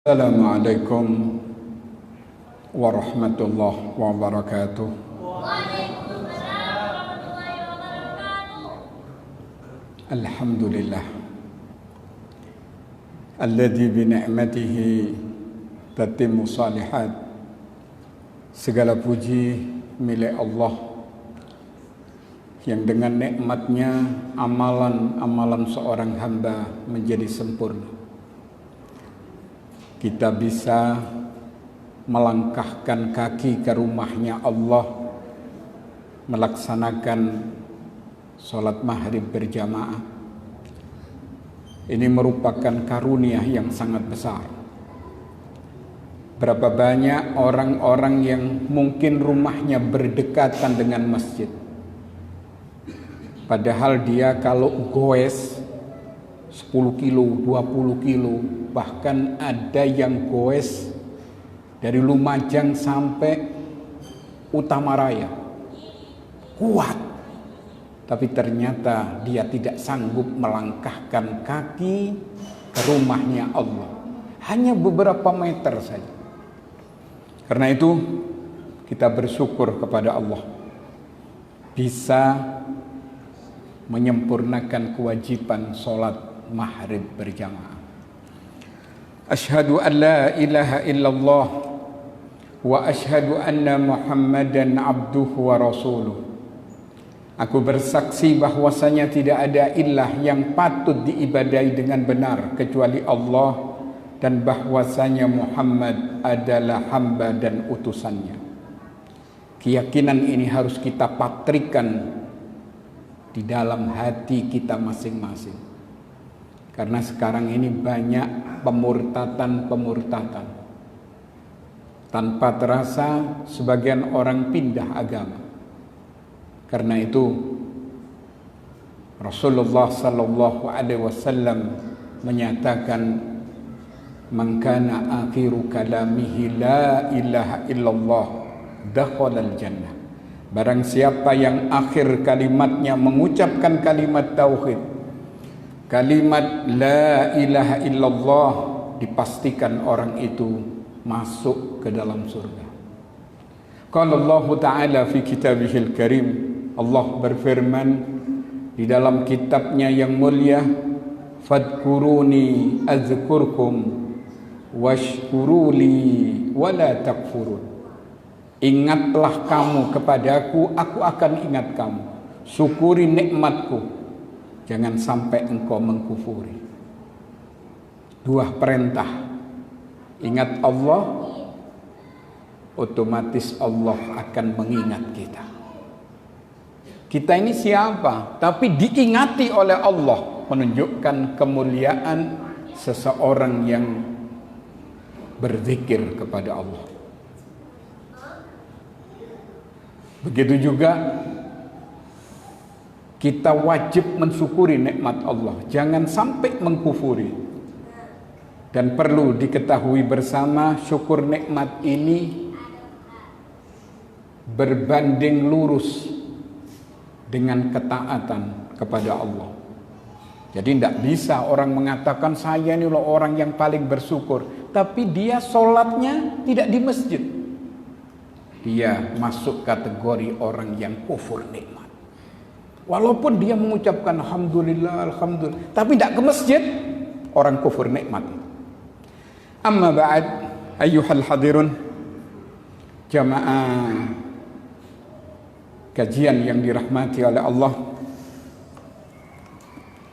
Assalamualaikum warahmatullahi wabarakatuh. Waalaikumsalam warahmatullahi wabarakatuh. Alhamdulillah alladzi bi ni'matihi tatimmu shalihat. Segala puji milik Allah yang dengan nikmatnya amalan-amalan seorang hamba menjadi sempurna. Kita bisa melangkahkan kaki ke rumahnya Allah, melaksanakan sholat maghrib berjamaah. Ini merupakan karunia yang sangat besar. Berapa banyak orang-orang yang mungkin rumahnya berdekatan dengan masjid, padahal dia kalau goes 10 kilo, 20 kilo, bahkan ada yang goes dari Lumajang sampai Utama Raya. Kuat. Tapi ternyata dia tidak sanggup melangkahkan kaki ke rumahnya Allah. Hanya beberapa meter saja. Karena itu kita bersyukur kepada Allah bisa menyempurnakan kewajiban sholat maghrib berjamaah. Asyhadu an la ilaha illallah wa asyhadu anna Muhammadan abduhu wa rasuluh. Aku bersaksi bahwasanya tidak ada ilah yang patut diibadahi dengan benar kecuali Allah, dan bahwasanya Muhammad adalah hamba dan utusannya. Keyakinan ini harus kita patrikan di dalam hati kita masing-masing. Karena sekarang ini banyak pemurtatan. Tanpa terasa sebagian orang pindah agama. Karena itu Rasulullah sallallahu alaihi wasallam menyatakan, "Man kana akhiru kalamihi la ilaha illallah dakhalal jannah." Barang siapa yang akhir kalimatnya mengucapkan kalimat tauhid, kalimat la ilaha illallah, dipastikan orang itu masuk ke dalam surga. Qala Allah Ta'ala fi kitabihil karim, Allah berfirman di dalam kitabnya yang mulia, fadkuruni azkurkum washkuruli wala takfurun. Ingatlah kamu kepadaku, aku akan ingat kamu. Syukuri nikmatku, jangan sampai engkau mengkufuri. Dua perintah. Ingat Allah, otomatis Allah akan mengingat kita. Kita ini siapa? Tapi diingati oleh Allah, menunjukkan kemuliaan seseorang yang berzikir kepada Allah. Begitu juga kita wajib mensyukuri nikmat Allah, jangan sampai mengkufuri. Dan perlu diketahui bersama, syukur nikmat ini berbanding lurus dengan ketaatan kepada Allah. Jadi tidak bisa orang mengatakan saya ini loh orang yang paling bersyukur, tapi dia sholatnya tidak di masjid. Dia masuk kategori orang yang kufur nikmat. Walaupun dia mengucapkan alhamdulillah, alhamdulillah, tapi tidak ke masjid, orang kufur nikmat. Amma ba'd, ayyuhal hadirun, jamaah kajian yang dirahmati oleh Allah.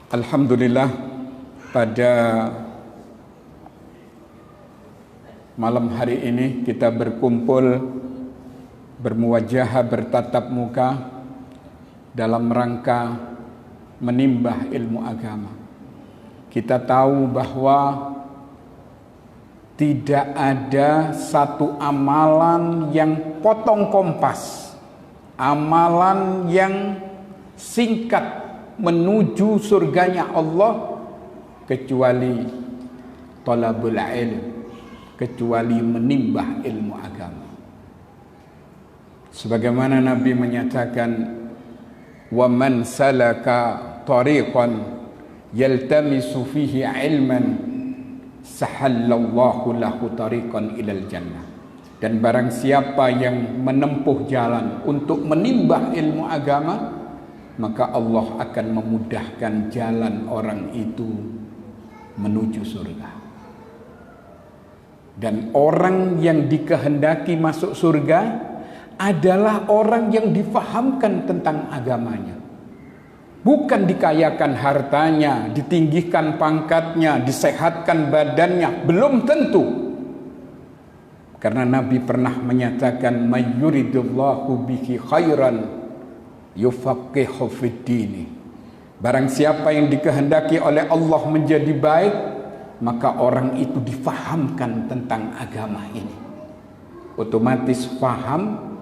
Alhamdulillah, pada malam hari ini kita berkumpul, bermuwajahah, bertatap muka dalam rangka menimbah ilmu agama. Kita tahu bahwa tidak ada satu amalan yang potong kompas, amalan yang singkat menuju surganya Allah, kecuali talabul ilm, kecuali menimbah ilmu agama. Sebagaimana Nabi menyatakan, wa man salaka tariqan yaltamisu fihi ilman sahallallahu lahu tariqan ilal jannah. Dan barang siapa yang menempuh jalan untuk menimba ilmu agama, maka Allah akan memudahkan jalan orang itu menuju surga. Dan orang yang dikehendaki masuk surga adalah orang yang difahamkan tentang agamanya. Bukan dikayakan hartanya, ditinggikan pangkatnya, disehatkan badannya, belum tentu. Karena Nabi pernah menyatakan, mayyuridullahu bihi khairan yufaqihu fid-din. Barang siapa yang dikehendaki oleh Allah menjadi baik, maka orang itu difahamkan tentang agama ini. Otomatis faham,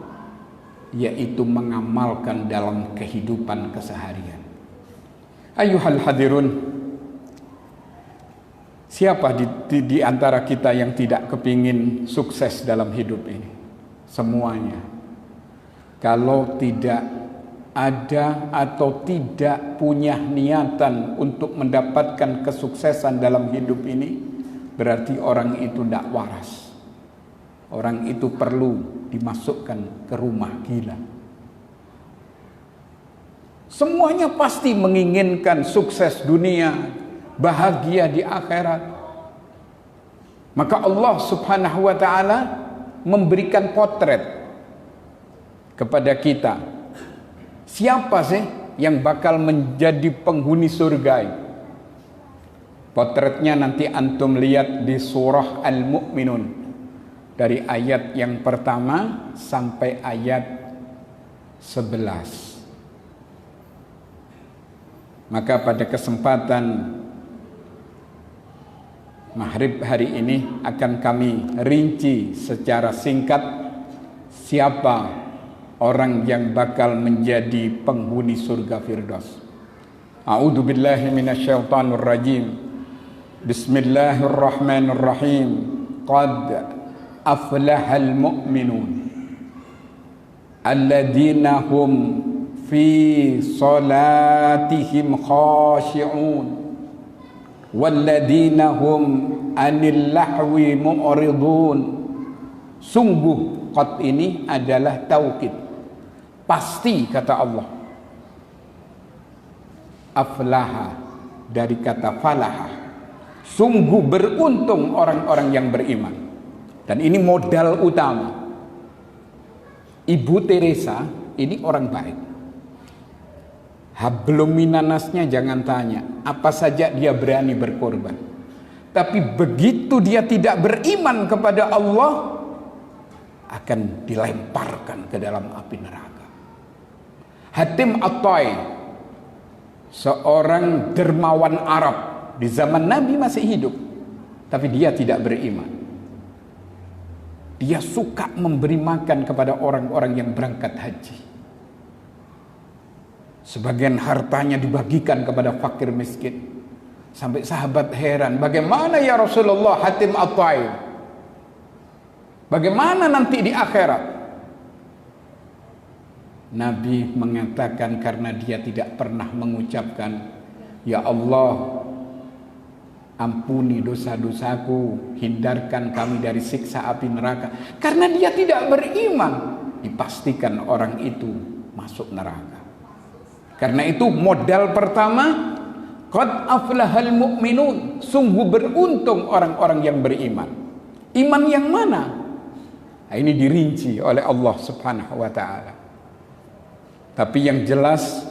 yaitu mengamalkan dalam kehidupan keseharian. Ayuhal hadirun, siapa di antara kita yang tidak kepingin sukses dalam hidup ini? Semuanya. Kalau tidak ada atau tidak punya niatan untuk mendapatkan kesuksesan dalam hidup ini, berarti orang itu tidak waras. Orang itu perlu dimasukkan ke rumah gila. Semuanya pasti menginginkan sukses dunia, bahagia di akhirat. Maka Allah Subhanahu wa ta'ala memberikan potret kepada kita. Siapa sih yang bakal menjadi penghuni surga? Potretnya nanti antum lihat di surah Al-Mu'minun, dari ayat yang pertama sampai ayat 11. Maka pada kesempatan maghrib hari ini akan kami rinci secara singkat siapa orang yang bakal menjadi penghuni surga Firdaus. A'udzu billahi minasyaitonir rajim. Bismillahirrahmanirrahim. Qad aflahal mu'minun alladzina hum fi salatihim khashi'un walladzina hum anil lahwi mu'ridun. Sungguh qad ini adalah taukid, pasti kata Allah. Aflaha dari kata falaha, sungguh beruntung orang-orang yang beriman. Dan ini modal utama. Ibu Teresa ini orang baik. Hablum minanasnya jangan tanya, apa saja dia berani berkorban. Tapi begitu dia tidak beriman kepada Allah, akan dilemparkan ke dalam api neraka. Hatim At-Tai, seorang dermawan Arab di zaman Nabi masih hidup, tapi dia tidak beriman. Dia suka memberi makan kepada orang-orang yang berangkat haji. Sebagian hartanya dibagikan kepada fakir miskin. Sampai sahabat heran, bagaimana ya Rasulullah Hatim At-Tai? Bagaimana nanti di akhirat? Nabi mengatakan karena dia tidak pernah mengucapkan, ya Allah, ampuni dosa-dosaku, hindarkan kami dari siksa api neraka. Karena dia tidak beriman, dipastikan orang itu masuk neraka. Karena itu modal pertama, qad aflahal mu'minun, sungguh beruntung orang-orang yang beriman. Iman yang mana? Nah, ini dirinci oleh Allah Subhanahu wa ta'ala. Tapi yang jelas,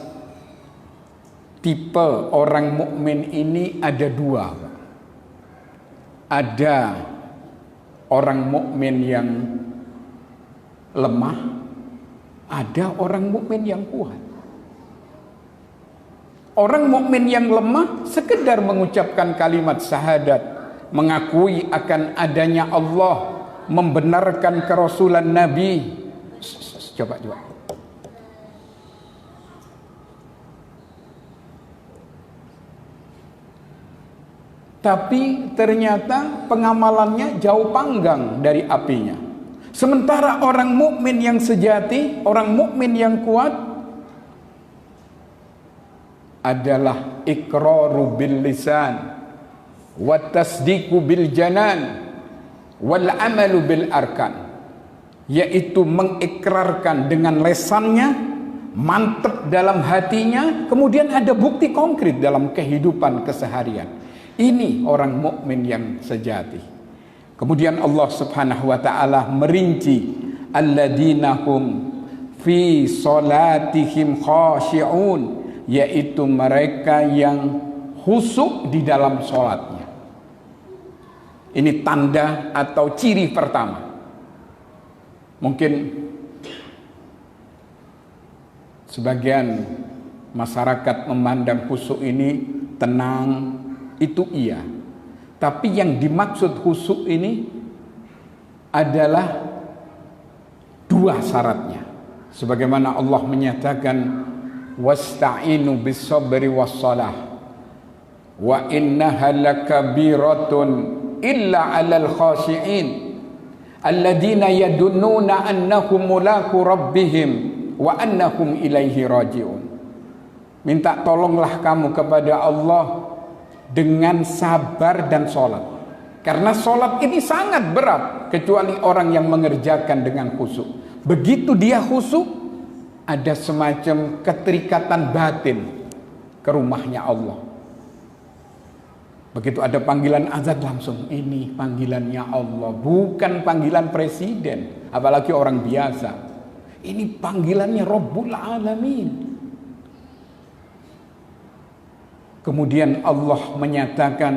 tipe orang mukmin ini ada dua. Ada orang mukmin yang lemah, ada orang mukmin yang kuat. Orang mukmin yang lemah sekedar mengucapkan kalimat syahadat, mengakui akan adanya Allah, membenarkan kerasulan Nabi. Coba. Tapi ternyata pengamalannya jauh panggang dari apinya. Sementara orang mukmin yang sejati, orang mukmin yang kuat adalah iqraru bil lisan wa tasdiqu bil janan wal amalu bil arkan, yaitu mengikrarkan dengan lesannya, mantap dalam hatinya, kemudian ada bukti konkret dalam kehidupan keseharian. Ini orang mukmin yang sejati. Kemudian Allah Subhanahu wa taala merinci alladzina hum fi salatihim khashi'un, yaitu mereka yang khusyuk di dalam salatnya. Ini tanda atau ciri pertama. Mungkin sebagian masyarakat memandang khusyuk ini tenang, itu iya. Tapi yang dimaksud khusyuk ini adalah dua syaratnya. Sebagaimana Allah menyatakan wasta'inu bis sabri was salah wa innaha lakabiratun illa 'alal khashi'in alladzina yadunnuna annahum mulaku rabbihim wa annahum ilaihi raji'un. Minta tolonglah kamu kepada Allah dengan sabar dan sholat, karena sholat ini sangat berat kecuali orang yang mengerjakan dengan khusyuk. Begitu dia khusyuk, ada semacam keterikatan batin ke rumahnya Allah. Begitu ada panggilan azan langsung, ini panggilannya Allah, bukan panggilan presiden, apalagi orang biasa. Ini panggilannya Rabbul Alamin. Kemudian Allah menyatakan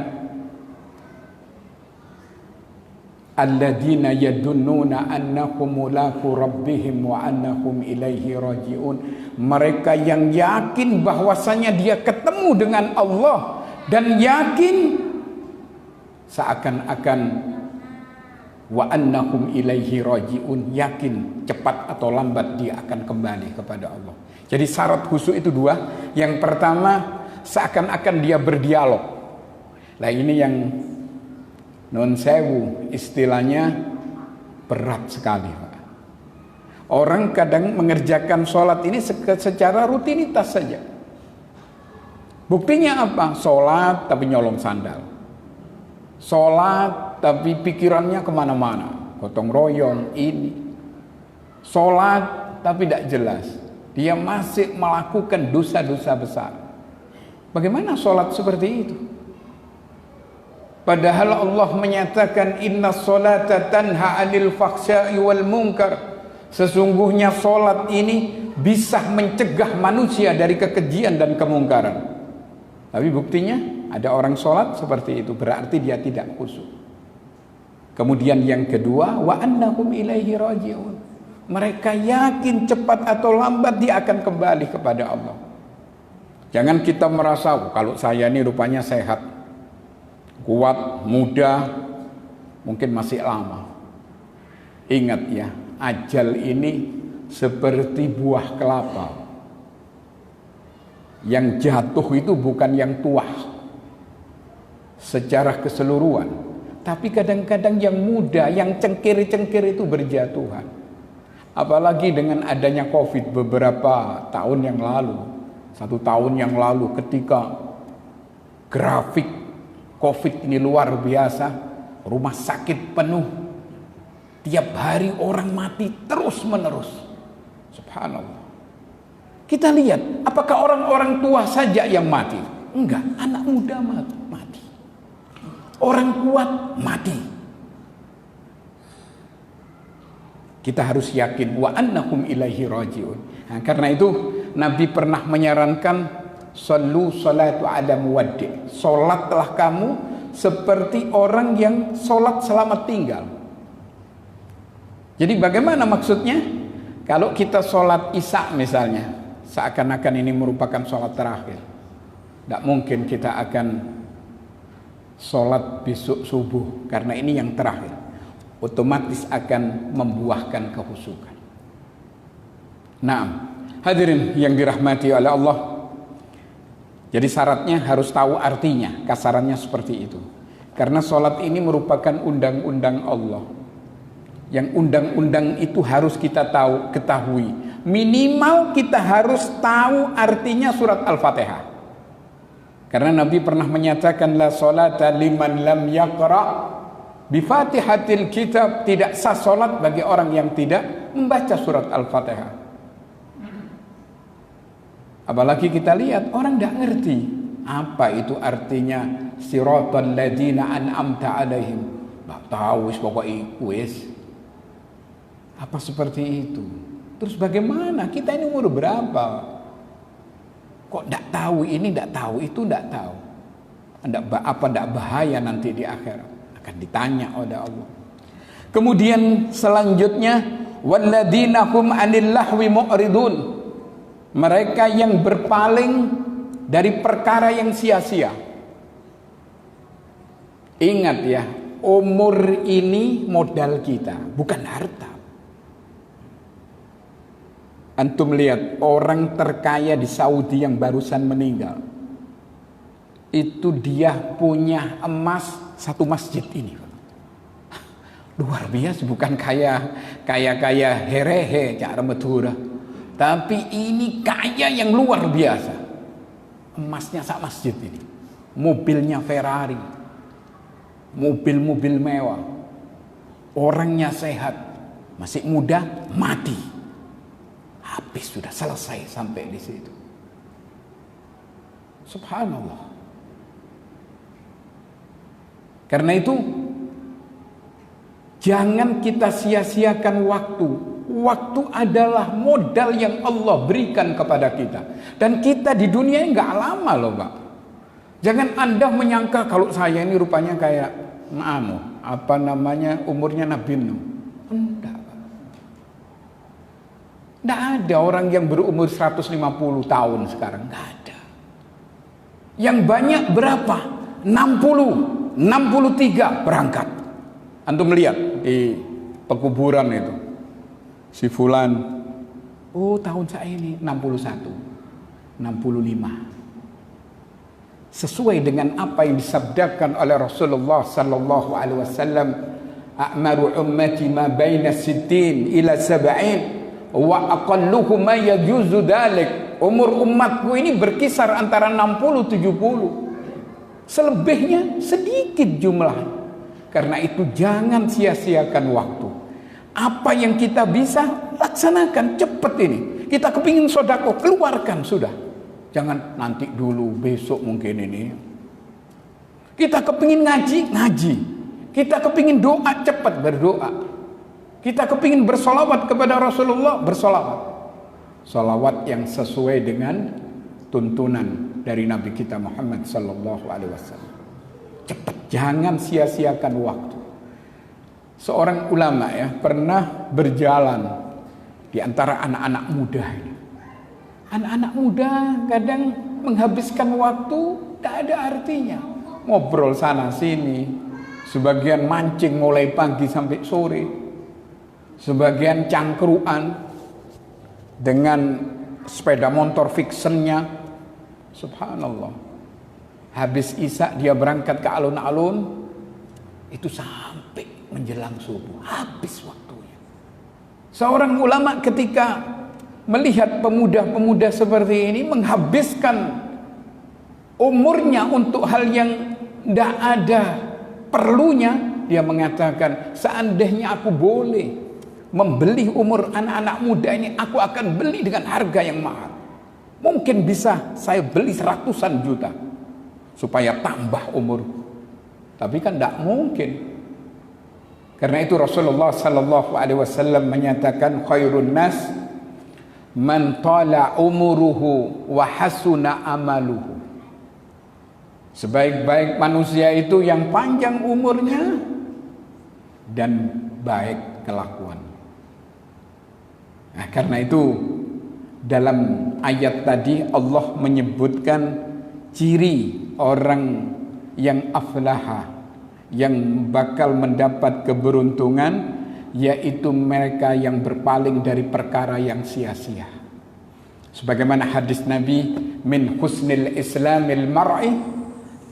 alladzina yadunnuna annahum mulaku rabbihim wa annahum ilaihi raji'un. Mereka yang yakin bahwasanya dia ketemu dengan Allah dan yakin seakan-akan wa annahum ilaihi raji'un, yakin cepat atau lambat dia akan kembali kepada Allah. Jadi syarat khusyuk itu dua. Yang pertama, seakan-akan dia berdialog. Nah ini yang non sewu istilahnya berat sekali, Pak. Orang kadang mengerjakan sholat ini secara rutinitas saja. Buktinya apa? Sholat tapi nyolong sandal, sholat tapi pikirannya kemana-mana, gotong royong ini. Sholat tapi tidak jelas, dia masih melakukan dosa-dosa besar. Bagaimana sholat seperti itu? Padahal Allah menyatakan inna sholata tanha 'anil fahsya'i wal munkar. Sesungguhnya sholat ini bisa mencegah manusia dari kekejian dan kemungkaran. Tapi buktinya ada orang sholat seperti itu, berarti dia tidak khusyuk. Kemudian yang kedua, wa annahum ilaihi raji'un. Mereka yakin cepat atau lambat dia akan kembali kepada Allah. Jangan kita merasa kalau saya ini rupanya sehat, kuat, muda, mungkin masih lama. Ingat ya, ajal ini seperti buah kelapa. Yang jatuh itu bukan yang tuah secara keseluruhan, tapi kadang-kadang yang muda, yang cengkir-cengkir itu berjatuhan. Apalagi dengan adanya COVID beberapa tahun yang lalu, 1 tahun yang lalu, ketika grafik COVID ini luar biasa, rumah sakit penuh, tiap hari orang mati terus menerus. Subhanallah. Kita lihat, apakah orang-orang tua saja yang mati? Enggak, anak muda mati. Orang kuat mati. Kita harus yakin wa annahum ilaihi raji'un. Nah, karena itu Nabi pernah menyarankan sallu salatu ala muwaddi'. Salatlah kamu seperti orang yang salat selamat tinggal. Jadi bagaimana maksudnya? Kalau kita salat Isya misalnya, seakan-akan ini merupakan sholat terakhir. Tidak mungkin kita akan sholat besok subuh, karena ini yang terakhir. Otomatis akan membuahkan kekhusyukan. Nah, hadirin yang dirahmati oleh Allah, jadi syaratnya harus tahu artinya, kasarannya seperti itu. Karena sholat ini merupakan undang-undang Allah. Yang undang-undang itu harus kita ketahui. Minimal kita harus tahu artinya surat Al-Fatihah. Karena Nabi pernah menyatakan la salata liman lam yaqra bi Fatihatil Kitab, tidak sah salat bagi orang yang tidak membaca surat Al-Fatihah. Apalagi kita lihat orang tidak ngerti apa itu artinya siratal ladzina an'amta alaihim. Enggak tahu, pokoknya wis. Apa seperti itu? Terus bagaimana? Kita ini umur berapa? Kok tidak tahu ini, tidak tahu itu, tidak tahu. Apa tidak bahaya nanti di akhirat? Akan ditanya oleh Allah. Kemudian selanjutnya walladzina hum 'anil lahwi mu'ridun. Mereka yang berpaling dari perkara yang sia-sia. Ingat ya, umur ini modal kita, bukan harta. Antum lihat orang terkaya di Saudi yang barusan meninggal. Itu dia punya emas satu masjid ini. Luar biasa, bukan kaya herehe cara Madura. Tapi ini kaya yang luar biasa. Emasnya sak masjid ini. Mobilnya Ferrari. Mobil-mobil mewah. Orangnya sehat. Masih muda, mati. Habis, sudah selesai sampai di situ. Subhanallah. Karena itu jangan kita sia-siakan waktu. Waktu adalah modal yang Allah berikan kepada kita. Dan kita di dunia ini nggak lama loh Pak. Jangan Anda menyangka kalau saya ini rupanya kayak umurnya Nabi Nuh. Enggak. Enggak ada orang yang berumur 150 tahun sekarang. Enggak ada. Yang banyak berapa? 60, 63 berangkat. Antum melihat di pekuburan itu. Si fulan, tahun saya ini 61, 65. Sesuai dengan apa yang disabdakan oleh Rasulullah sallallahu alaihi wasallam, a'maru ummati ma baina 60 ila 70 wa aqalluhum ma yajuzu dalik. Umur umatku ini berkisar antara 60 70. Selebihnya sedikit jumlahnya. Karena itu jangan sia-siakan waktu. Apa yang kita bisa laksanakan cepat ini. Kita kepingin sodako, keluarkan sudah. Jangan nanti dulu, besok mungkin ini. Kita kepingin ngaji. Kita kepingin doa, cepat berdoa. Kita kepingin bersolawat kepada Rasulullah, bersolawat. Solawat yang sesuai dengan tuntunan dari Nabi kita Muhammad sallallahu alaihi wasallam. Cepat, jangan sia-siakan waktu. Seorang ulama ya pernah berjalan di antara anak-anak muda ini. Anak-anak muda kadang menghabiskan waktu tak ada artinya. Ngobrol sana sini. Sebagian mancing mulai pagi sampai sore. Sebagian cangkruan dengan sepeda motor fiksennya. Subhanallah. Habis isya dia berangkat ke alun-alun. Itu sampai menjelang subuh, habis waktunya. Seorang ulama ketika melihat pemuda-pemuda seperti ini menghabiskan umurnya untuk hal yang tidak ada perlunya, dia mengatakan, seandainya aku boleh membeli umur anak-anak muda ini, aku akan beli dengan harga yang mahal. Mungkin bisa saya beli 100-an juta supaya tambah umur. Tapi kan tidak mungkin. Karena itu Rasulullah sallallahu alaihi wasallam menyatakan khairun nas man tala umuruhu wa hasuna amaluhu. Sebaik-baik manusia itu yang panjang umurnya dan baik kelakuan. Nah, karena itu dalam ayat tadi Allah menyebutkan ciri orang yang aflaha, yang bakal mendapat keberuntungan, yaitu mereka yang berpaling dari perkara yang sia-sia. Sebagaimana hadis Nabi, min husnil islamil mar'i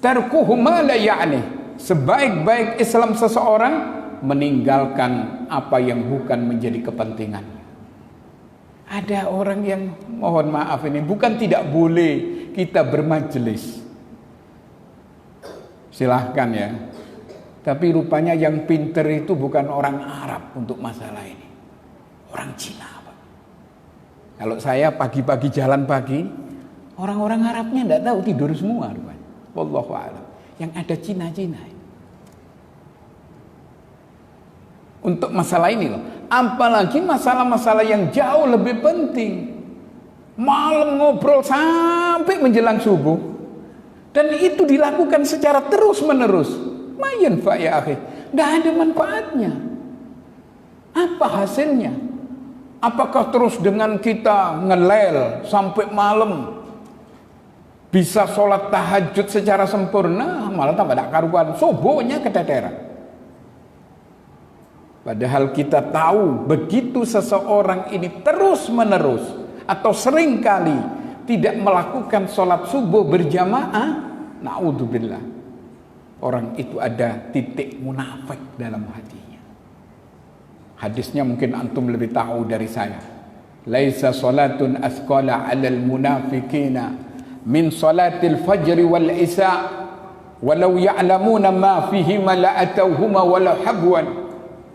tarkuhu ma la ya'ni. Sebaik-baik Islam seseorang meninggalkan apa yang bukan menjadi kepentingan. Ada orang yang mohon maaf ini bukan tidak boleh kita bermajelis. Silahkan ya. Tapi rupanya yang pinter itu bukan orang Arab untuk masalah ini. Orang Cina, Pak. Kalau saya pagi-pagi jalan pagi, orang-orang Arabnya enggak tahu, tidur semua rupanya. Wallahu a'lam. Yang ada Cina-Cina. Untuk masalah ini loh. Apalagi masalah-masalah yang jauh lebih penting. Malam ngobrol sampai menjelang subuh. Dan itu dilakukan secara terus-menerus. Mayan Pak ya akhi. Tidak ada manfaatnya. Apa hasilnya? Apakah terus dengan kita ngelel sampai malam bisa sholat tahajud secara sempurna? Malah tambah tak karuan. Subuhnya keteteran. Padahal kita tahu begitu seseorang ini terus-menerus atau seringkali tidak melakukan sholat subuh berjamaah, na'udzubillah, orang itu ada titik munafik dalam hatinya. Hadisnya mungkin antum lebih tahu dari saya. Laisa salatun asqala 'alal munafiqina min salatil fajri wal isya walau ya'lamuna ma fihi ma la'atauhuma walau habwan.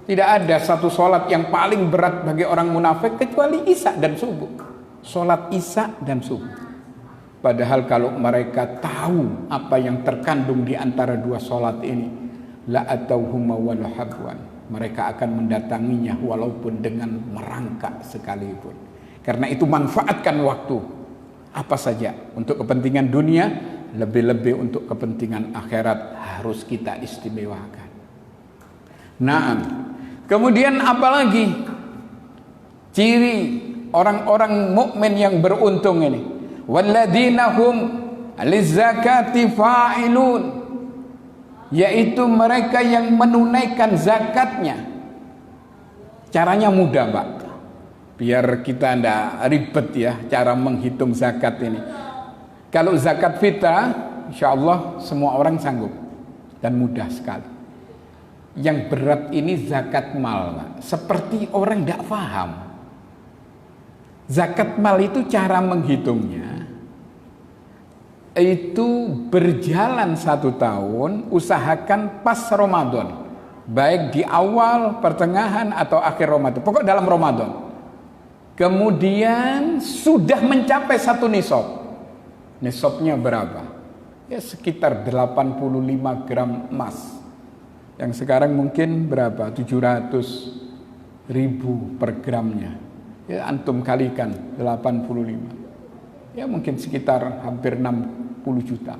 Tidak ada satu salat yang paling berat bagi orang munafik kecuali isya dan subuh. Salat isya dan subuh. Padahal kalau mereka tahu apa yang terkandung di antara dua salat ini, la'atauhuma walau habwan, mereka akan mendatanginya walaupun dengan merangkak sekalipun. Karena itu manfaatkan waktu apa saja untuk kepentingan dunia, lebih-lebih untuk kepentingan akhirat harus kita istimewakan. Naam. Kemudian apalagi ciri orang-orang mukmin yang beruntung ini? Walladzina hum lizakati fa'ilun, yaitu mereka yang menunaikan zakatnya. Caranya mudah, Pak. Biar kita tidak ribet ya cara menghitung zakat ini. Kalau zakat fitrah, insya Allah semua orang sanggup dan mudah sekali. Yang berat ini zakat mal, Pak. Seperti orang tidak paham. Zakat mal itu cara menghitungnya itu berjalan 1 tahun, usahakan pas Ramadan, baik di awal, pertengahan atau akhir Ramadan, pokok dalam Ramadan. Kemudian sudah mencapai 1 nisab. Nisabnya berapa? Ya sekitar 85 gram emas. Yang sekarang mungkin berapa? 700.000 per gramnya. Ya antum kalikan 85. Ya mungkin sekitar hampir 60 juta.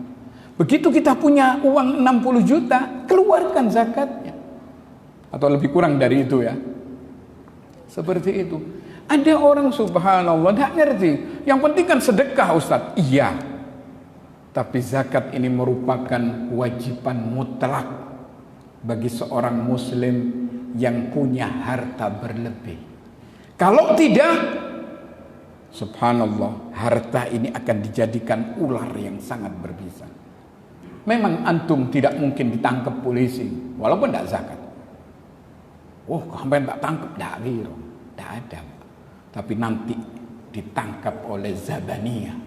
Begitu kita punya uang 60 juta, keluarkan zakatnya. Atau lebih kurang dari itu ya. Seperti itu. Ada orang subhanallah tidak ngerti. Yang penting kan sedekah Ustaz. Iya. Tapi zakat ini merupakan kewajiban mutlak bagi seorang muslim yang punya harta berlebih. Kalau tidak, subhanallah, harta ini akan dijadikan ular yang sangat berbisa. Memang antum tidak mungkin ditangkap polisi walaupun tidak zakat. Oh, sampai tak tangkap, tidak kira, tidak ada. Tapi nanti ditangkap oleh zabaniyah.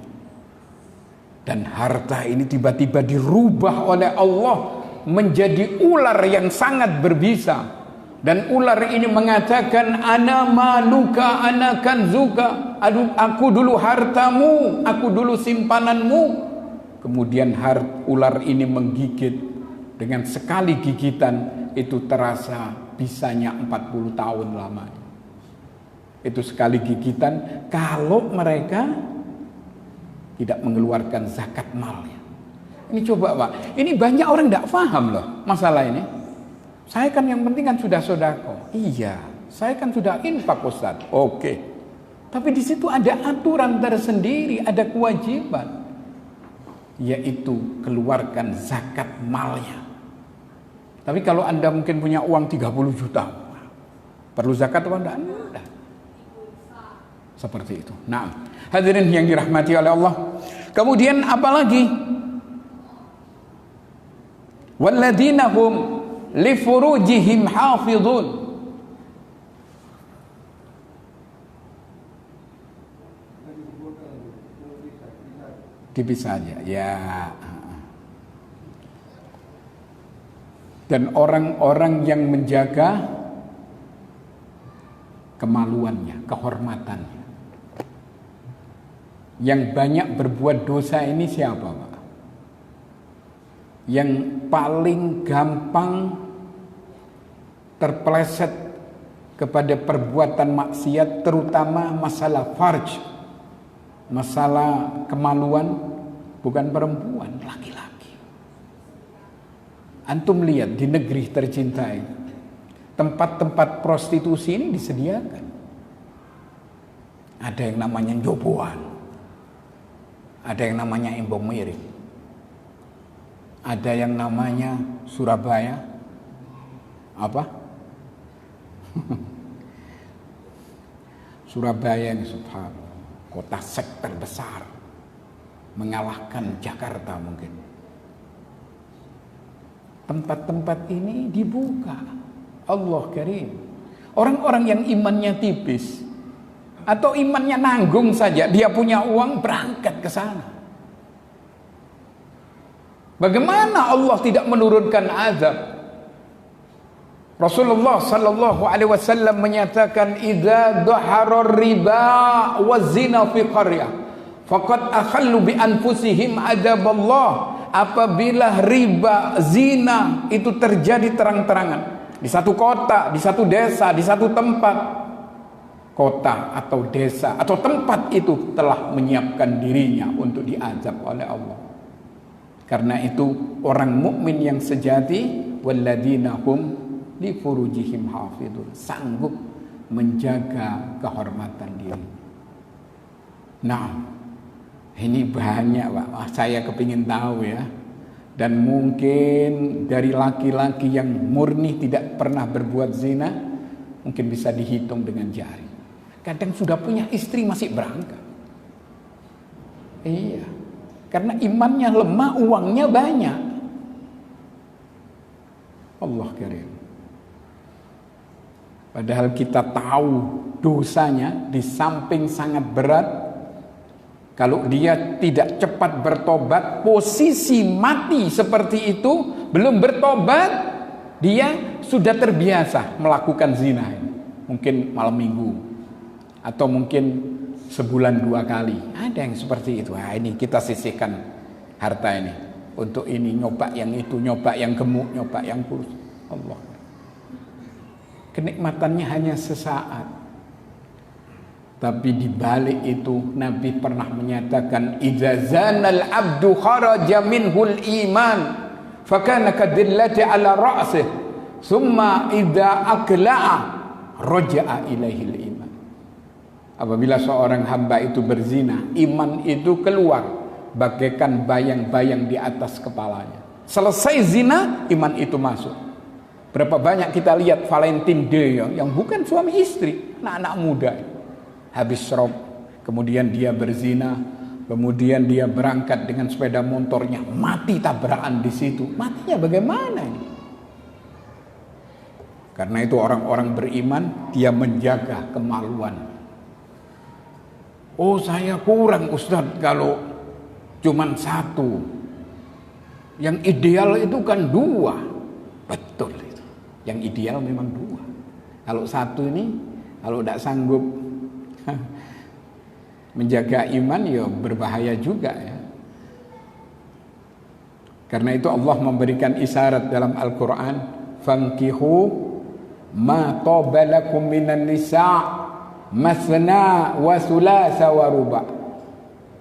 Dan harta ini tiba-tiba dirubah oleh Allah menjadi ular yang sangat berbisa. Dan ular ini mengatakan, ana maluka, ana kanzuka, aku dulu hartamu, aku dulu simpananmu. Kemudian ular ini menggigit. Dengan sekali gigitan itu terasa bisanya 40 tahun lamanya. Itu sekali gigitan kalau mereka tidak mengeluarkan zakat malnya. Ini coba Pak, ini banyak orang tidak paham loh masalah ini. Saya kan yang penting kan sudah sodako. Iya, saya kan sudah infak Ustaz. Oke. Tapi di situ ada aturan tersendiri, ada kewajiban, yaitu keluarkan zakat malnya. Tapi kalau Anda mungkin punya uang 30 juta, perlu zakat atau enggak? Seperti itu. Nah, hadirin yang dirahmati oleh Allah. Kemudian apalagi? Walladzina hum li furujihim hafizun. Dipisah aja. Ya. dan orang-orang yang menjaga kemaluannya, kehormatannya. Yang banyak berbuat dosa ini siapa, Pak? Yang paling gampang terpeleset kepada perbuatan maksiat, terutama masalah farj, masalah kemaluan, bukan perempuan, laki-laki. Antum lihat di negeri tercinta ini, tempat-tempat prostitusi ini disediakan. Ada yang namanya Joboan, ada yang namanya Embong Miring, ada yang namanya Surabaya, apa? Surabaya ini subhanallah, kota seks terbesar, mengalahkan Jakarta mungkin. Tempat-tempat ini dibuka, Allah karim. Orang-orang yang imannya tipis atau imannya nanggung saja, dia punya uang berangkat ke sana. Bagaimana Allah tidak menurunkan azab? Rasulullah sallallahu alaihi wasallam menyatakan, idza dhaharar riba waz-zina fi qaryah faqad akhallu bi anfusihim adzaballah. Apabila riba, zina itu terjadi terang-terangan di satu kota, di satu desa, di satu tempat, kota atau desa atau tempat itu telah menyiapkan dirinya untuk diazab oleh Allah. Karena itu orang mukmin yang sejati, walladzina hum li furujihim hafidun, sanggup menjaga kehormatan diri. Nah, ini banyak, Pak. Saya kepingin tahu ya. Dan mungkin dari laki-laki yang murni tidak pernah berbuat zina, mungkin bisa dihitung dengan jari. Kadang sudah punya istri masih berangkat. Iya, karena imannya lemah, uangnya banyak. Allah karim. Padahal kita tahu dosanya, di samping sangat berat. Kalau dia tidak cepat bertobat, posisi mati seperti itu, belum bertobat, dia sudah terbiasa melakukan zina. Mungkin malam minggu, atau mungkin sebulan 2 kali. Ada yang seperti itu. Nah, ini kita sisihkan harta ini untuk ini, nyoba yang itu, nyoba yang gemuk, nyoba yang kurus. Allah. Kenikmatannya hanya sesaat. Tapi di balik itu Nabi pernah menyatakan, idza zanal abdu kharaja minhul iman fakana kadillati ala ra'sih summa idza aqla'a raja'a ilaihil iman. Apabila seorang hamba itu berzina, iman itu keluar bagaikan bayang-bayang di atas kepalanya. Selesai zina, iman itu masuk. Berapa banyak kita lihat Valentine Day yang bukan suami istri, anak-anak muda, habis rob, kemudian dia berzina, kemudian dia berangkat dengan sepeda motornya, mati tabrakan di situ. Matinya bagaimana ini? Karena itu orang-orang beriman, dia menjaga kemaluan. Oh, saya kurang Ustadz kalau cuman 1. Yang ideal itu kan 2. Betul itu. Yang ideal memang 2. Kalau 1 ini, kalau tidak sanggup menjaga iman, ya berbahaya juga ya. Karena itu Allah memberikan isyarat dalam Al-Quran, fankihu ma tobalakum minan nisa' masna wa thulatha wa ruba'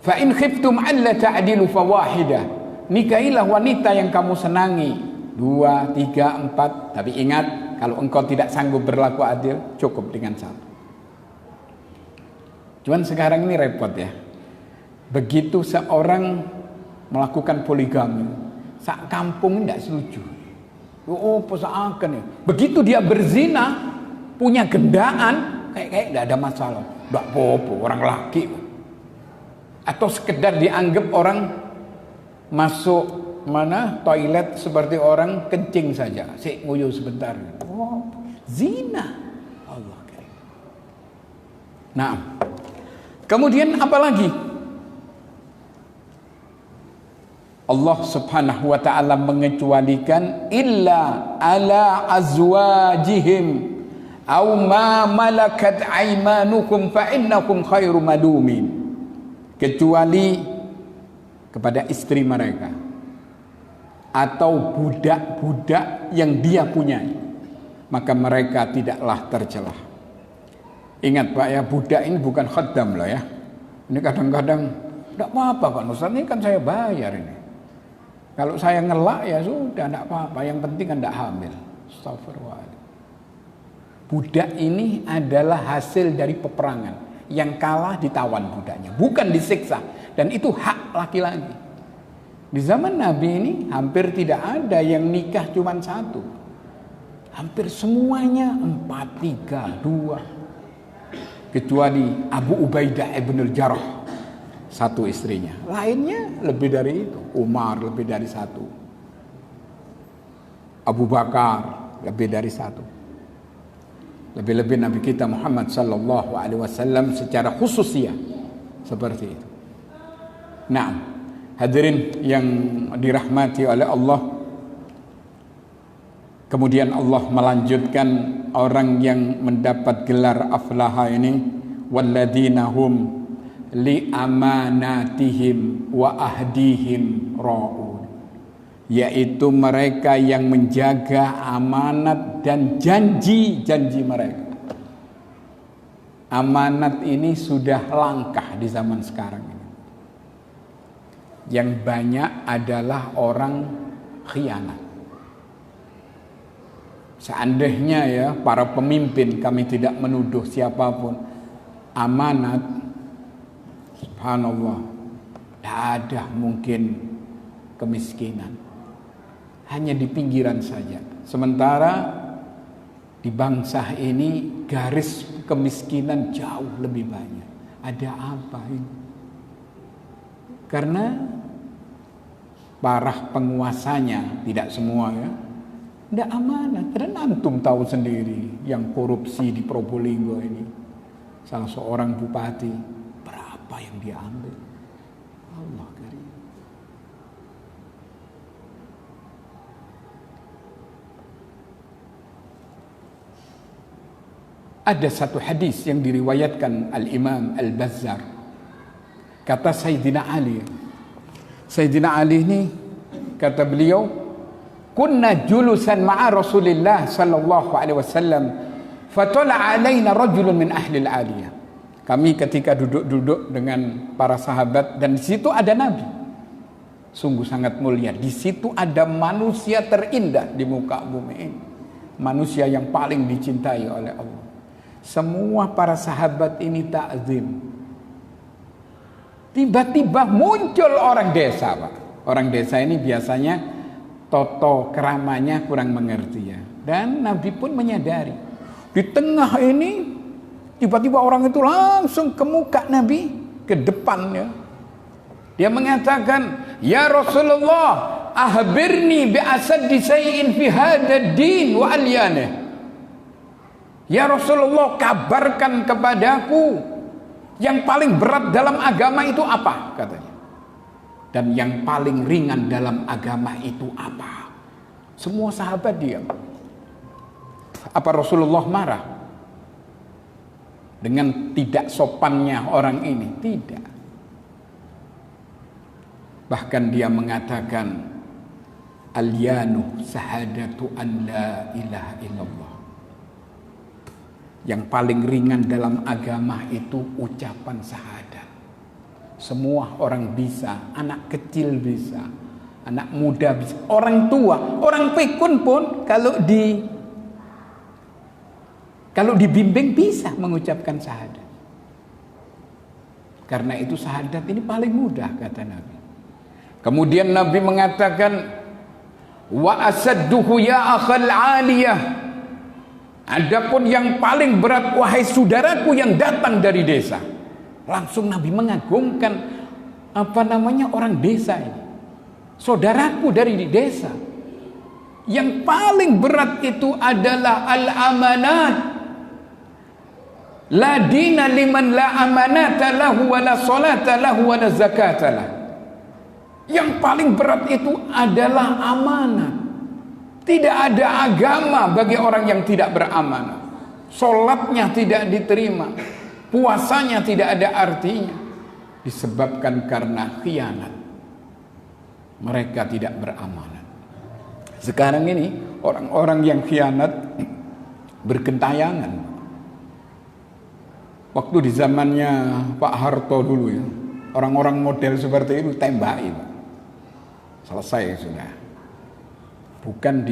fa in khiftum alla ta'dilu fawahidah. Nikahilah wanita yang kamu senangi, 2, 3, 4. Tapi ingat, kalau engkau tidak sanggup berlaku adil, cukup dengan 1. Cuman sekarang ini repot ya. Begitu seorang melakukan poligami, sak kampung tidak setuju. Oh, posakan ya. Begitu dia berzina, punya gendaan, kayak tidak ada masalah. Tidak apa-apa, orang laki. Atau sekedar dianggap orang masuk toilet seperti orang kencing saja. Sik nguyuh sebentar. Oh, zina. Allah karim. Nah, kemudian apa lagi? Allah Subhanahu wa taala mengecualikan illa ala azwajihim aw ma malakat aymanukum fa innakum khairu malumin, kecuali kepada istri mereka atau budak-budak yang dia punyai, maka mereka tidaklah tercelah. Ingat Pak ya, budak ini bukan khaddam loh ya. Ini kadang-kadang tidak apa-apa Pak Ustaz, ini kan saya bayar ini. Kalau saya ngelak ya sudah, tidak apa-apa. Yang penting kan tidak hamil. Astagfirullah. Budak ini adalah hasil dari peperangan. Yang kalah ditawan budaknya, bukan disiksa. Dan itu hak laki-laki. Di zaman Nabi ini hampir tidak ada yang nikah cuma satu. Hampir semuanya 4, 3, 2. Kecuali Abu Ubaidah ibn al-Jarrah, satu istrinya. Lainnya lebih dari itu. Umar lebih dari satu. Abu Bakar lebih dari satu. Lebih-lebih Nabi kita Muhammad sallallahu alaihi wasallam secara khususnya seperti itu. Nah, hadirin yang dirahmati oleh Allah, kemudian Allah melanjutkan orang yang mendapat gelar aflaha ini, walladzina hum li amanatihim wa ahdihim ra'un, yaitu mereka yang menjaga amanat dan janji-janji mereka. Amanat ini sudah langkah di zaman sekarang ini. Yang banyak adalah orang khianat. Seandainya ya para pemimpin, kami tidak menuduh siapapun, amanat, subhanallah, tidak ada mungkin kemiskinan. Hanya di pinggiran saja. Sementara di bangsa ini garis kemiskinan jauh lebih banyak. Ada apa ini? Karena para penguasanya, tidak semua ya, tidak amanat. Dan antum tahu sendiri yang korupsi di Probolinggo ini, salah seorang bupati, berapa yang dia ambil? Allah karim. Ada satu hadis yang diriwayatkan Al-Imam Al-Bazzar. Kata Sayyidina Ali. Sayyidina Ali ini kata beliau, kunna julusan ma'a Rasulillah sallallahu alaihi wasallam fatala alaina rajulun min ahli al-aliyah. Kami ketika duduk-duduk dengan para sahabat dan di situ ada Nabi. Sungguh sangat mulia. Di situ ada manusia terindah di muka bumi ini. Manusia yang paling dicintai oleh Allah. Semua para sahabat ini takzim. Tiba-tiba muncul orang desa, Pak. Orang desa ini biasanya toto keramanya kurang mengerti ya. Dan Nabi pun menyadari. Di tengah ini tiba-tiba orang itu langsung ke muka Nabi, ke depannya. Dia mengatakan, "Ya Rasulullah, ahbirni bi asaddi shay'in fi hadzal din wa alyanah." Ya Rasulullah, kabarkan kepadaku yang paling berat dalam agama itu apa, katanya. Dan yang paling ringan dalam agama itu apa? Semua sahabat diam. Apa Rasulullah marah dengan tidak sopannya orang ini? Tidak. Bahkan dia mengatakan, al-yanu sahadatu an la ilaha illallah. Yang paling ringan dalam agama itu ucapan syahadat. Semua orang bisa, anak kecil bisa, anak muda bisa, orang tua, orang pikun pun kalau dibimbing bisa mengucapkan syahadat. Karena itu syahadat ini paling mudah, kata Nabi. Kemudian Nabi mengatakan, wa asadduhu ya akhal aliyah. Adapun yang paling berat, wahai saudaraku yang datang dari desa. Langsung Nabi mengagungkan orang desa ini. Saudaraku dari desa. Yang paling berat itu adalah al-amanat. La dina liman la amanata lahu wa la salata lahu wa la zakata lahu. Yang paling berat itu adalah amanat. Tidak ada agama bagi orang yang tidak beramanat. Sholatnya tidak diterima, puasanya tidak ada artinya, disebabkan karena khianat. Mereka tidak beramanat. Sekarang ini orang-orang yang khianat bergentayangan. Waktu di zamannya Pak Harto dulu ya, orang-orang model seperti itu tembaki, Pak. Selesai sudah. Bukan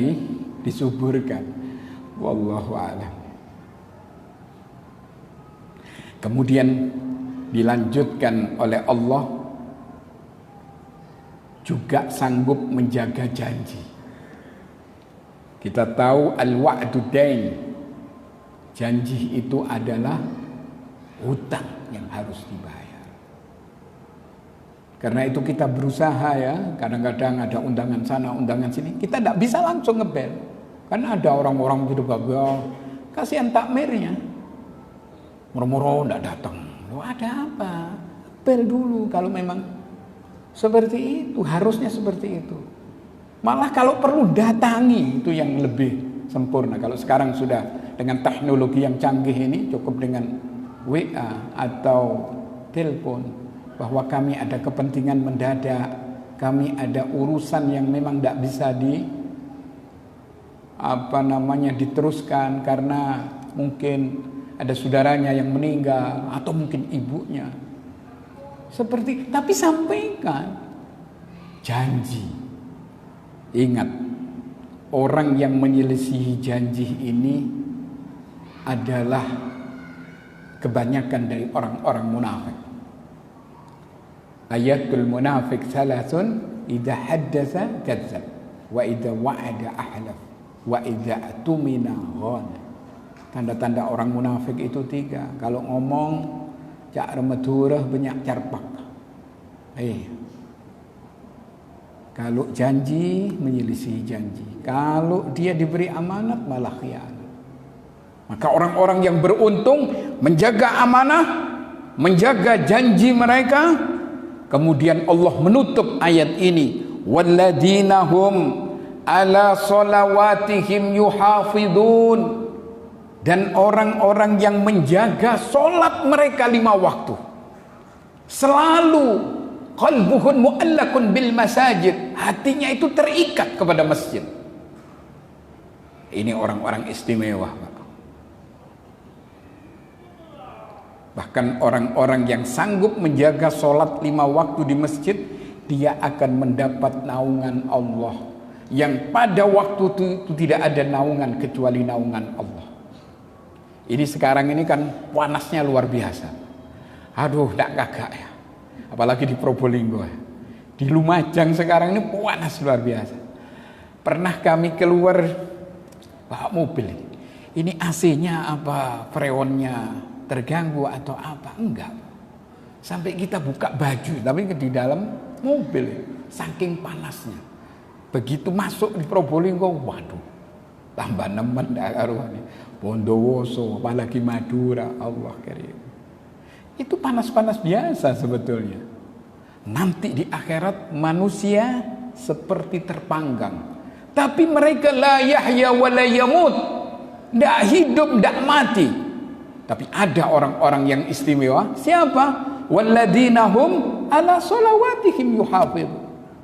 disuburkan. Wallahu a'lam. Kemudian dilanjutkan oleh Allah, juga sanggup menjaga janji. Kita tahu al-wa'du dain. Janji itu adalah hutang yang harus dibayar. Karena itu kita berusaha ya, kadang-kadang ada undangan sana, undangan sini, kita tidak bisa langsung ngebel. Karena ada orang-orang gitu gagal, kasihan takmirnya. Murmur tidak datang. Loh, ada apa? Bel dulu kalau memang seperti itu, harusnya seperti itu. Malah kalau perlu datangi, itu yang lebih sempurna. Kalau sekarang sudah dengan teknologi yang canggih ini, cukup dengan WA atau telepon, bahwa kami ada kepentingan mendadak, kami ada urusan yang memang tidak bisa diteruskan karena mungkin ada saudaranya yang meninggal atau mungkin ibunya. Tapi sampaikan janji. Ingat, orang yang menyelisihi janji ini adalah kebanyakan dari orang-orang munafik. Ayatul munafik salasun, idza haddatsa kadzdzab, wa idza wa'ada ahlaf, wa idza atumina ghana. Tanda-tanda orang munafik itu 3. Kalau ngomong cak remedurah banyak carpak. Kalau janji menyelisih janji. Kalau dia diberi amanat malah khianat. Maka orang-orang yang beruntung menjaga amanah, menjaga janji mereka. Kemudian Allah menutup ayat ini, walladzina hum ala sholawatihim yuhafidun, dan orang-orang yang menjaga sholat mereka 5 waktu. Selalu qalbuhun mu'allakun bil masajid, hatinya itu terikat kepada masjid. Ini orang-orang istimewa, Pak. Bahkan orang-orang yang sanggup menjaga sholat 5 waktu di masjid, dia akan mendapat naungan Allah, yang pada waktu itu tidak ada naungan kecuali naungan Allah. Ini sekarang ini kan panasnya luar biasa. Aduh, tak kagak ya. Apalagi di Probolinggo ya. Di Lumajang sekarang ini panas luar biasa. Pernah kami keluar bawa mobil. Ini AC-nya apa, freonnya terganggu atau apa? Enggak. Sampai kita buka baju, tapi di dalam mobil, saking panasnya. Begitu masuk di Probolinggo, waduh, tambah nemen dah karuan. Bondowoso, apalagi Madura, Allah karim. Itu panas-panas biasa sebetulnya. Nanti di akhirat manusia seperti terpanggang. Tapi mereka la yahya wa la yamut. Tidak hidup, tidak mati. Tapi ada orang-orang yang istimewa. Siapa? Walladzina hum ala sholawatihim yuhafidh.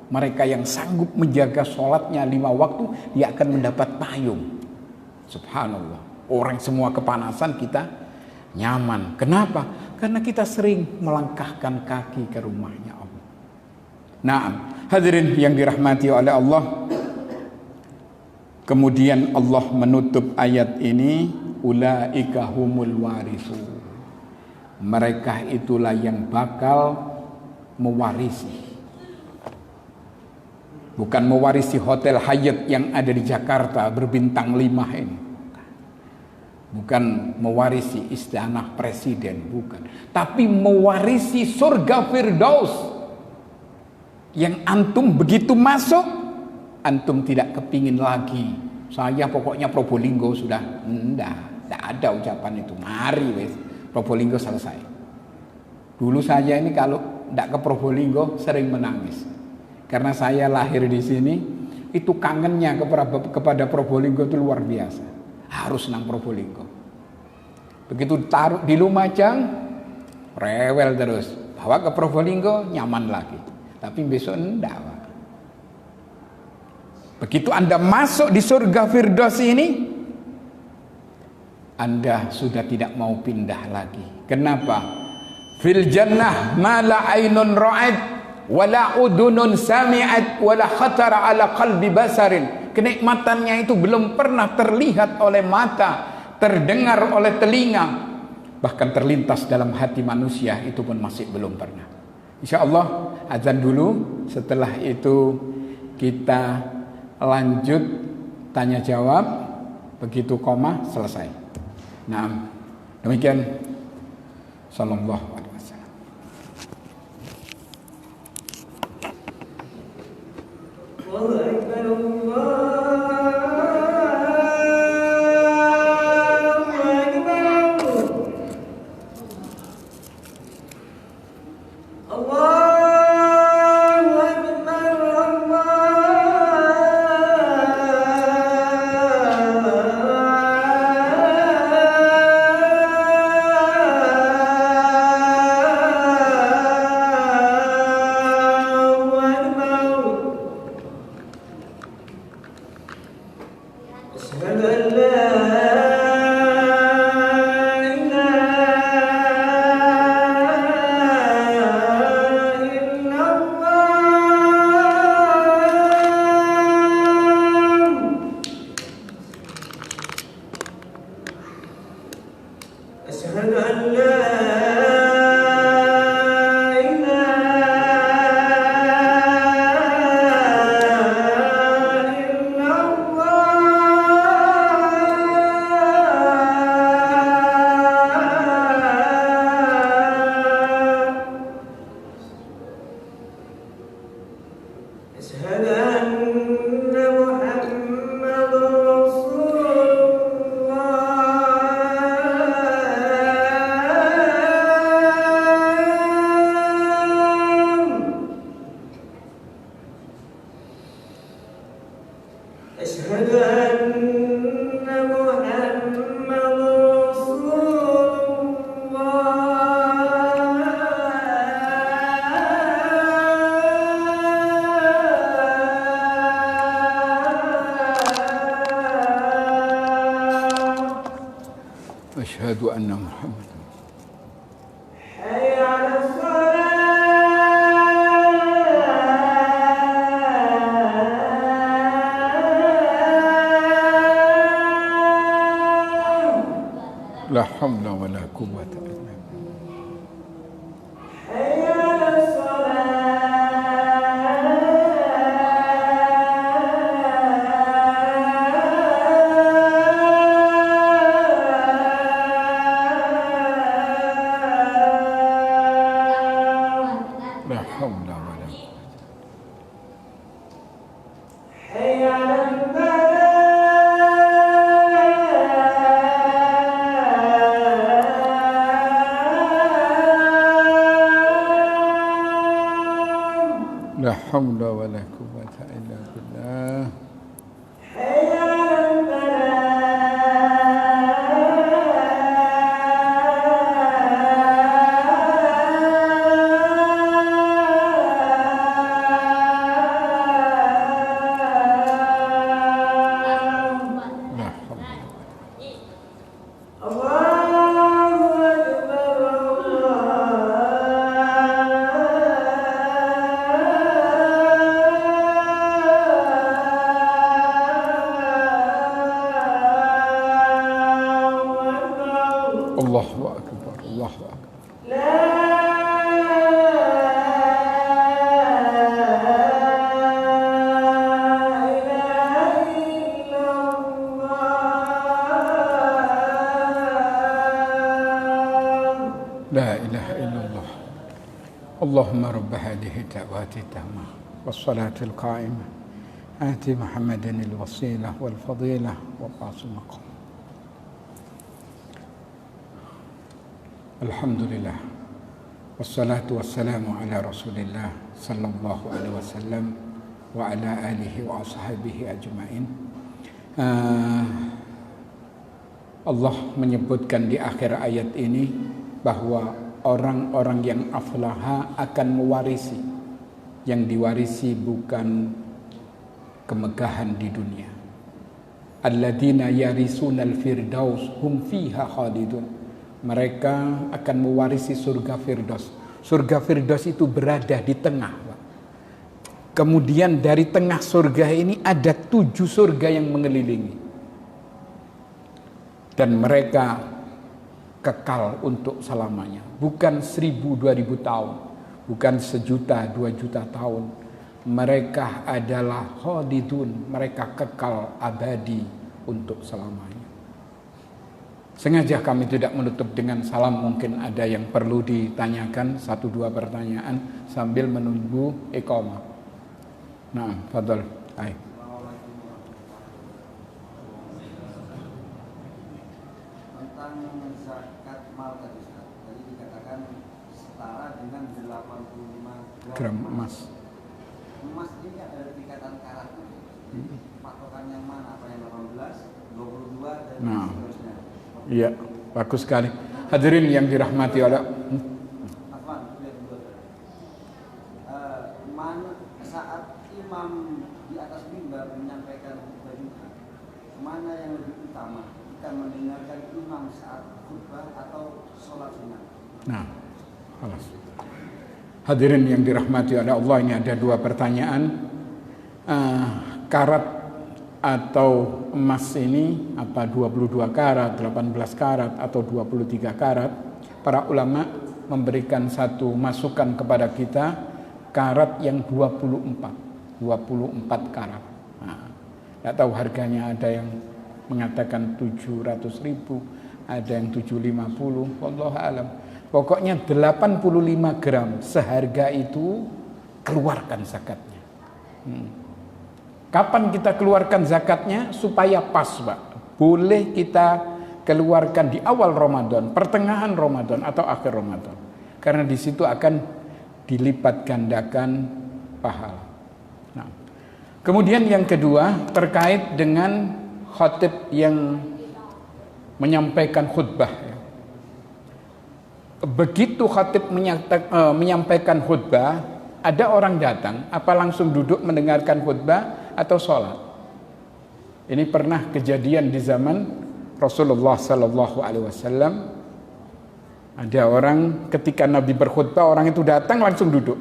Mereka yang sanggup menjaga sholatnya 5 waktu, dia akan mendapat payung. Subhanallah. Orang semua kepanasan, kita nyaman. Kenapa? Karena kita sering melangkahkan kaki ke rumahnya Allah. Nah, hadirin yang dirahmati oleh Allah. Kemudian Allah menutup ayat ini, ulaika humul warisun. Mereka itulah yang bakal mewarisi. Bukan mewarisi hotel Hyatt yang ada di Jakarta berbintang 5 ini. Bukan mewarisi istana presiden, bukan. Tapi mewarisi surga Firdaus. Yang antum begitu masuk, antum tidak kepingin lagi. Saya pokoknya Probolinggo sudah. Tidak ada ucapan itu. Mari wes, Probolinggo selesai. Dulu saya ini kalau tidak ke Probolinggo sering menangis. Karena saya lahir di sini, itu kangennya kepada Probolinggo itu luar biasa. Harus nang Probolinggo. Begitu taruh di Lumajang, rewel terus. Bawa ke Probolinggo, nyaman lagi. Tapi besok enggak, Pak. Begitu Anda masuk di surga Firdaus ini, Anda sudah tidak mau pindah lagi. Kenapa? Fil jannah ma la ainun ra'at wala udunun sami'at wala khatara ala qalbi basarin. Kenikmatannya itu belum pernah terlihat oleh mata, terdengar oleh telinga, bahkan terlintas dalam hati manusia, itu pun masih belum pernah. Insyaallah azan dulu, setelah itu kita lanjut tanya jawab, begitu koma selesai. Nah, demikian. Sallallahu alaihi wasallam. Allahu akbar, Allahu akbar. Asyhadu anna Muhammad. Hayya 'alas salat. La haula wala quwwata illa billah. Hayya 'alas La haula wala quwwata. Hayya 'alal La haula wala quwwata illa billah. Hayya 'alal La haula. Allahu akbar, Allahu akbar. Allahu akbar. La ilaha illallah. لا إله إلا الله. اللهم رب هذه الدعوات التامة والصلاة القائمة آت محمد الوسيلة والفضيلة وبعث المقام. الحمد لله Wassalatu wassalamu ala Rasulillah sallallahu alaihi wasallam wa ala alihi wa ashabihi ajmain. Allah menyebutkan di akhir ayat ini bahwa orang-orang yang aflaha akan mewarisi. Yang diwarisi bukan kemegahan di dunia. Alladzina yarisunal firdaus hum fiha khalidun. Mereka akan mewarisi surga Firdaus. Surga Firdaus itu berada di tengah. Kemudian dari tengah surga ini ada 7 surga yang mengelilingi. Dan mereka kekal untuk selamanya. Bukan 1000-2000 tahun. Bukan 1.000.000, 2.000.000 tahun. Mereka adalah khalidun. Mereka kekal abadi untuk selamanya. Sengaja kami tidak menutup dengan salam. Mungkin ada yang perlu ditanyakan 1-2 pertanyaan sambil menunggu iqamah. Nah, fadhal. Hai. Tentang zakat mal tadi, tadi dikatakan setara dengan 85 Gram emas. Emas ini ada tingkatan karat. Patokan yang mana? Apa yang 18, 22 dan seterusnya? Iya, bagus sekali. Hadirin yang dirahmati Allah. Saat imam di atas mimbar menyampaikan khutbah Jumat, mana yang lebih utama? Kita mendengarkan imam saat khutbah atau sholat sunat? Nah, halas. Hadirin yang dirahmati oleh Allah, ini ada 2 pertanyaan. Karat atau emas ini apa 22 karat, 18 karat atau 23 karat? Para ulama memberikan satu masukan kepada kita, karat yang 24 karat. Nah, tidak tahu harganya, ada yang mengatakan 700.000, ada yang 750, wallahu alam. Pokoknya 85 gram seharga itu keluarkan zakatnya. Kapan kita keluarkan zakatnya? Supaya pas, Pak. Boleh kita keluarkan di awal Ramadan, pertengahan Ramadan atau akhir Ramadan. Karena di situ akan dilipat gandakan pahala. Nah, kemudian yang kedua terkait dengan khatib yang menyampaikan khutbah. Begitu khatib menyampaikan khutbah, ada orang datang, apa langsung duduk mendengarkan khutbah atau sholat? Ini pernah kejadian di zaman Rasulullah Sallallahu Alaihi Wasallam. Ada orang ketika Nabi berkhutbah, orang itu datang langsung duduk.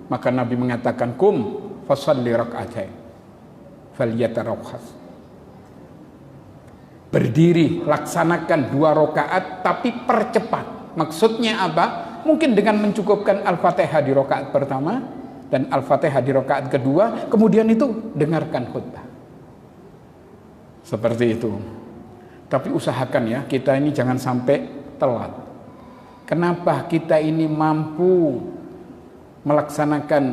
Maka Nabi mengatakan, kum fasalli rak'atain falyatarakhas. Berdiri, laksanakan 2 rakaat tapi percepat. Maksudnya apa? Mungkin dengan mencukupkan Al-Fatihah di rakaat pertama dan Al-Fatihah di rakaat kedua, kemudian itu dengarkan khutbah. Seperti itu. Tapi usahakan ya, kita ini jangan sampai telat. Kenapa kita ini mampu melaksanakan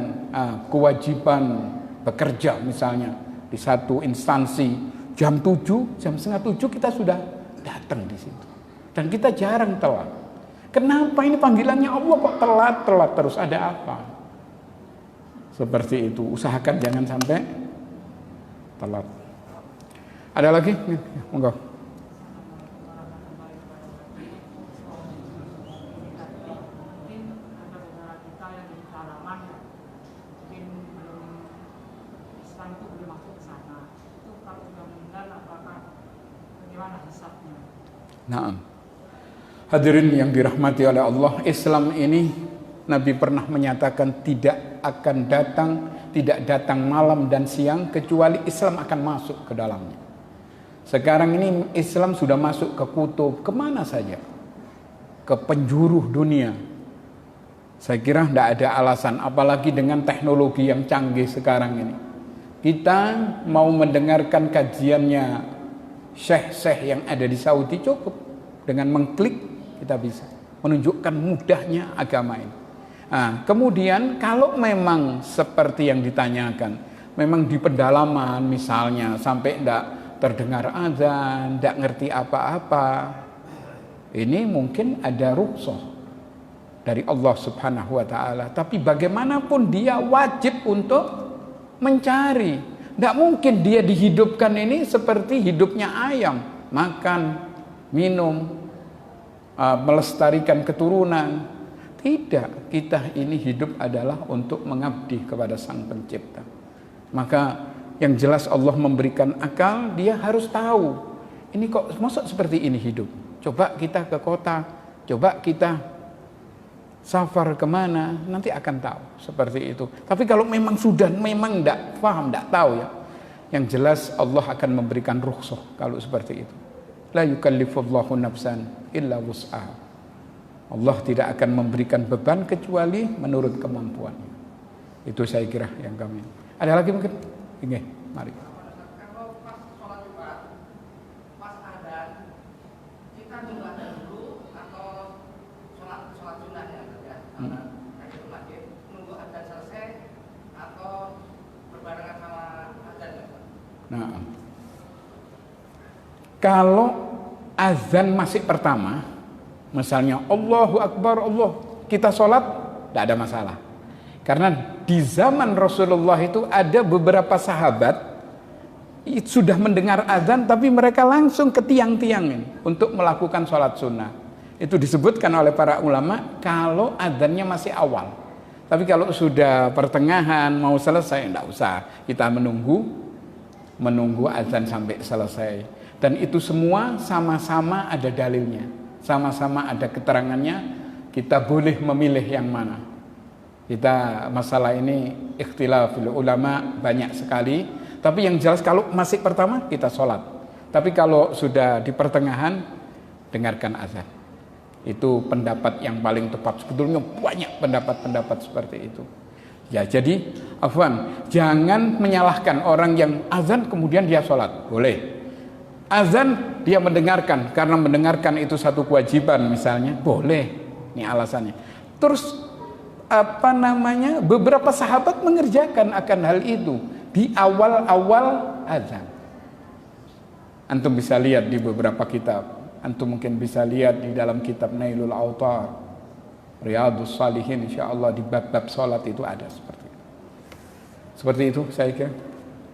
kewajiban bekerja misalnya di satu instansi jam 7, jam setengah 7 kita sudah datang di situ. Dan kita jarang telat. Kenapa ini panggilannya Allah kok telat terus, ada apa? Seperti itu, usahakan jangan sampai telat. Ada lagi? Nih, monggo. Nah, hadirin yang dirahmati oleh Allah, Islam ini Nabi pernah menyatakan tidak datang malam dan siang kecuali Islam akan masuk ke dalamnya. Sekarang ini Islam sudah masuk ke kutub, kemana saja, ke penjuru dunia. Saya kira tidak ada alasan, apalagi dengan teknologi yang canggih sekarang ini. Kita mau mendengarkan kajiannya syekh-syekh yang ada di Saudi, cukup dengan mengklik kita bisa menunjukkan mudahnya agama ini. Nah, kemudian kalau memang seperti yang ditanyakan, memang di pedalaman misalnya sampai tidak terdengar azan, tidak ngerti apa-apa, ini mungkin ada rukhsah dari Allah Subhanahu wa taala, tapi bagaimanapun dia wajib untuk mencari. Tidak mungkin dia dihidupkan ini seperti hidupnya ayam, makan, minum, melestarikan keturunan. Tidak, kita ini hidup adalah untuk mengabdi kepada Sang Pencipta. Maka yang jelas Allah memberikan akal, dia harus tahu, ini kok masa seperti ini hidup. Coba kita ke kota, coba kita safar kemana, nanti akan tahu seperti itu. Tapi kalau memang memang tidak paham, tidak tahu ya, yang jelas Allah akan memberikan rukhsah kalau seperti itu. La yukallifullahu nafsan illa wus'aha. Allah tidak akan memberikan beban kecuali menurut kemampuannya. Itu saya kira yang kami. Ada lagi mungkin? Ini, mari. Kalau pas sholat Jumat, pas adzan, kita nunggu adzan dulu atau sholat sunnahnya ya? Kayak masjid nunggu adzan selesai atau berbarengan sama adzan ya? Nah, kalau azan masih pertama, misalnya Allahu Akbar, kita sholat, tidak ada masalah. Karena di zaman Rasulullah itu ada beberapa sahabat sudah mendengar azan, tapi mereka langsung ke tiang-tiang untuk melakukan sholat sunnah. Itu disebutkan oleh para ulama kalau azannya masih awal. Tapi kalau sudah pertengahan mau selesai, tidak usah, kita menunggu azan sampai selesai. Dan itu semua sama-sama ada dalilnya, sama-sama ada keterangannya. Kita boleh memilih yang mana. Kita masalah ini ikhtilaful ulama banyak sekali. Tapi yang jelas kalau masih pertama kita sholat. Tapi kalau sudah di pertengahan, dengarkan azan. Itu pendapat yang paling tepat. Sebetulnya banyak pendapat-pendapat seperti itu. Ya, jadi afwan, jangan menyalahkan orang yang azan kemudian dia sholat. Boleh. Azan dia mendengarkan, karena mendengarkan itu satu kewajiban misalnya, boleh. Ini alasannya. Terus beberapa sahabat mengerjakan akan hal itu di awal-awal azan. Antum bisa lihat di beberapa kitab. Antum mungkin bisa lihat di dalam kitab Nailul Autar, Riyadhus Shalihin, insyaallah di bab-bab salat itu ada seperti itu. Seperti itu saya kira.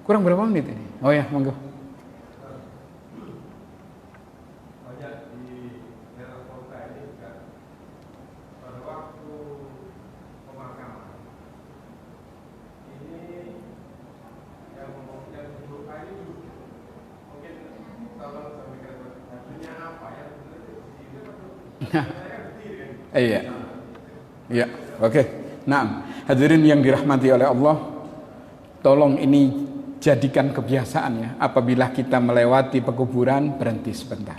Kurang berapa menit ini? Oh ya, monggo. Iya, oke. Nah, hadirin yang dirahmati oleh Allah, tolong ini jadikan kebiasaan ya. Apabila kita melewati pekuburan, berhenti sebentar.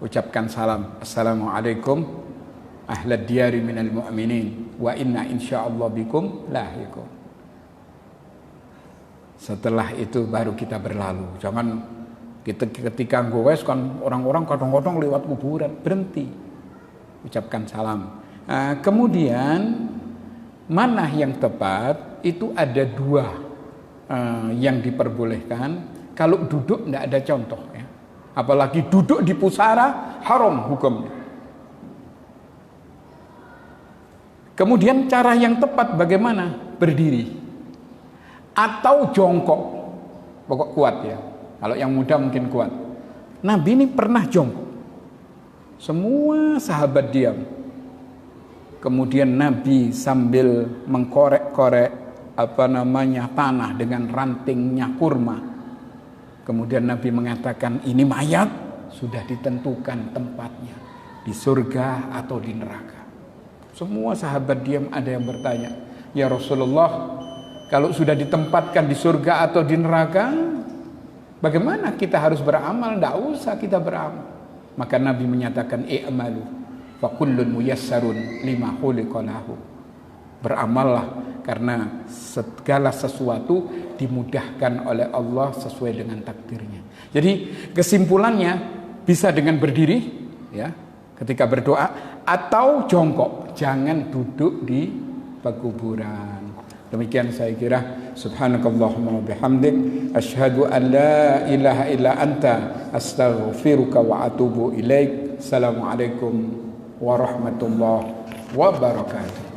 Ucapkan salam. Assalamualaikum ahlad diyari minal mu'minin wa inna insyaallah bikum lahiqun. Setelah itu baru kita berlalu. Jangan ketika ngowes kan orang-orang kadang-kadang lewat kuburan, berhenti. Ucapkan salam. Kemudian mana yang tepat itu ada dua yang diperbolehkan. Kalau duduk tidak ada contoh ya. Apalagi duduk di pusara, haram hukumnya. Kemudian cara yang tepat bagaimana? Berdiri atau jongkok. Pokok kuat ya. Kalau yang muda mungkin kuat. Nabi ini pernah jongkok. Semua sahabat diam. Kemudian Nabi sambil mengkorek-korek tanah dengan rantingnya kurma. Kemudian Nabi mengatakan, ini mayat sudah ditentukan tempatnya, di surga atau di neraka. Semua sahabat diam, ada yang bertanya, ya Rasulullah, kalau sudah ditempatkan di surga atau di neraka, bagaimana kita harus beramal? Tidak usah kita beramal. Maka Nabi menyatakan, i'malu fa kullun muyassarun lima khuliqa lahu. Beramallah karena segala sesuatu dimudahkan oleh Allah sesuai dengan takdirnya. Jadi kesimpulannya bisa dengan berdiri ya ketika berdoa atau jongkok, jangan duduk di pekuburan. Demikian saya kira. Subhanakallahumma wa bihamdik asyhadu an la ilaha illa anta astaghfiruka wa atubu ilaik. Assalamualaikum warahmatullahi wabarakatuh.